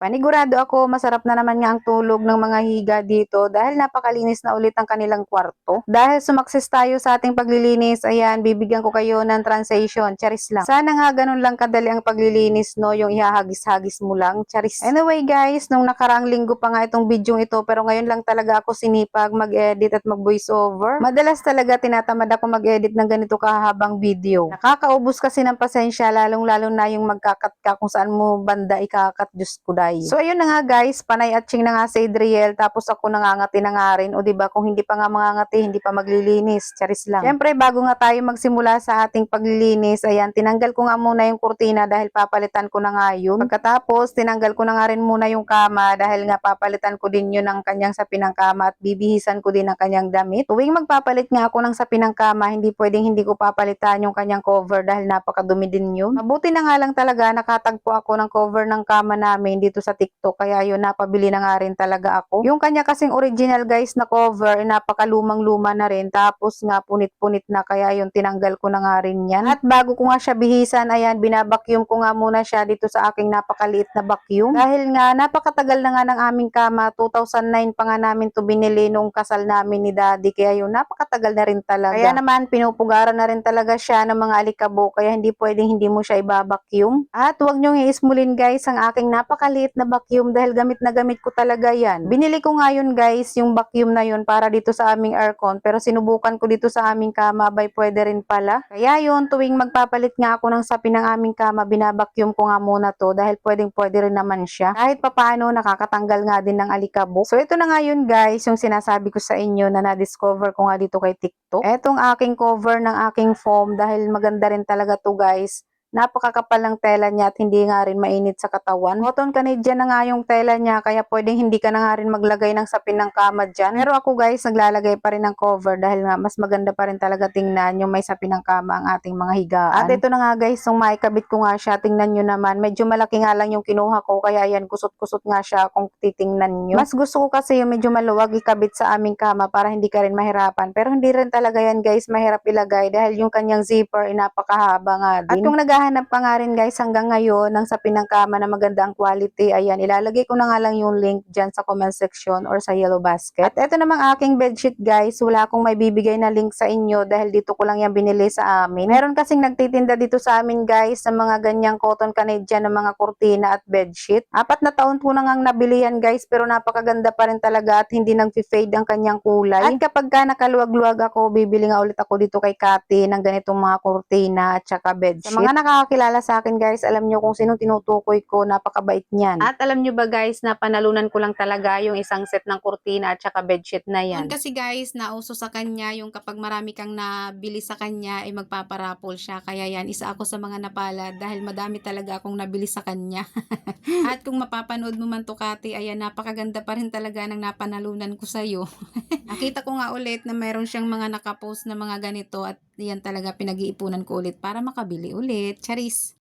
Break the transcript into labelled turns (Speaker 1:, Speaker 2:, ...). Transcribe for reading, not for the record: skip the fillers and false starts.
Speaker 1: Panigurado ako masarap na naman nga ang tulog ng mga higa dito dahil napakalinis na ulit ang kanilang kwarto. Dahil sumakses tayo sa ating paglilinis, ayan, bibigyan ko kayo ng translation, charis lang. Sana nga ganun lang kadali ang paglilinis, no, yung ihahagis-hagis mo lang, charis. Anyway guys, nung nakaraang linggo pa nga itong video ito, pero ngayon lang talaga ako sinipag mag-edit at mag-voice over. Madalas talaga tinatamad ako mag-edit ng ganito kahabang video. Nakakaubos kasi ng pasensya, lalong-lalo na yung magkakat ka kung saan mo banda ikakat, Diyos ko dahil. So ayun na nga guys, panay atching na nga si Adriel, tapos ako nangangati na nga rin. O diba, kung hindi pa nga mangangati, hindi pa maglilinis, charis lang. Syempre, bago nga tayo magsimula sa ating paglilinis, ayan, tinanggal ko nga muna yung kurtina dahil papalitan ko na nga yun. Pagkatapos, tinanggal ko na nga rin muna yung kama dahil nga papalitan ko din yun ng kanyang sapin ng kama at bibihisan ko din ang kanyang damit. Tuwing magpapalit nga ako ng sapin ng kama, hindi pwedeng hindi ko papalitan yung kanyang cover dahil napakadumi din yun. Mabuti na nga lang talaga nakatagpo ako ng cover ng kama namin dito sa TikTok, kaya yun, napabili na nga rin talaga ako. Yung kanya kasing original guys na cover, napakalumang-luma na rin, tapos nga punit-punit na, kaya yun, tinanggal ko na nga rin yan. At bago ko nga siya bihisan, ayan, binabacuum ko nga muna siya dito sa aking napakaliit na vacuum. Dahil nga napakatagal na nga ng aming kama, 2009 pa nga namin to binili nung kasal namin ni Daddy, kaya yun, napakatagal na rin talaga. Kaya naman pinupugaran na rin talaga siya ng mga alikabok, kaya hindi pwedeng hindi mo siya ibabacuum. At huwag niyong iismulin guys ang aking napakaliit na vacuum dahil gamit na gamit ko talaga yan. Binili ko nga yun guys, yung vacuum na yun para dito sa aming aircon, pero sinubukan ko dito sa aming kama, bay pwede rin pala. Kaya yun, tuwing magpapalit nga ako ng sapin ng aming kama, binabacuum ko nga muna to dahil pwede rin naman siya. Kahit papaano, nakakatanggal nga din ng alikabok. So ito na nga yun guys, yung sinasabi ko sa inyo na na-discover ko nga dito kay TikTok. Etong aking cover ng aking foam dahil maganda rin talaga to guys. Napakakapal ng tela niya at hindi nga rin mainit sa katawan. Cotton Canadian na nga yung tela niya, kaya pwedeng hindi ka na nga rin maglagay ng sapin ng kama dyan. Pero ako guys, naglalagay pa rin ng cover dahil nga mas maganda pa rin talaga tingnan yung may sapin ng kama ang ating mga higaan. At ito na nga guys, yung maikabit ko nga siya, tingnan nyo naman. Medyo malaki nga lang yung kinuha ko, kaya yan, kusot-kusot nga siya kung titingnan nyo. Mas gusto ko kasi yung medyo maluwag ikabit sa aming kama para hindi ka rin mahirapan. Pero hindi rin talaga yan guys mahirap ilagay dahil yung kanyang zipper ay napakahaba nga din. At kung naghahanap ka nga rin guys hanggang ngayon ng sapin ng kama na maganda ang quality, ayan, ilalagay ko na nga lang yung link dyan sa comment section or sa yellow basket. At ito namang aking bedsheet guys, wala akong may bibigay na link sa inyo dahil dito ko lang yan binili sa amin. Meron kasing nagtitinda dito sa amin guys sa mga ganyang cotton Canadian na mga kurtina at bedsheet. 4 na taon po na ngang nabili yan guys, pero napakaganda pa rin talaga at hindi nag-fade ang kanyang kulay. At kapag ka nakaluwag-luwag ako, bibili nga ulit ako dito kay Kati ng ganitong mga kurtina at saka bedsheet. Sa mga nakakakilala sa akin guys, alam nyo kung sino tinutukoy ko, napakabait niyan. At alam nyo ba guys, na panalunan ko lang talaga yung isang set ng kurtina at saka bedsheet na yan.
Speaker 2: Noon kasi guys, nauso sa kanya yung kapag marami kang nabili sa kanya, ay magpaparapol siya. Kaya yan, isa ako sa mga napalad dahil madami talaga akong nabili sa kanya. At kung mapapanood mo man to Kati, ayan, napakaganda pa rin talaga ng napanalunan ko sa'yo. Nakita ko nga ulit na mayroon siyang mga nakapost na mga ganito at yan talaga pinag-iipunan ko ulit para makabili ulit. Charis!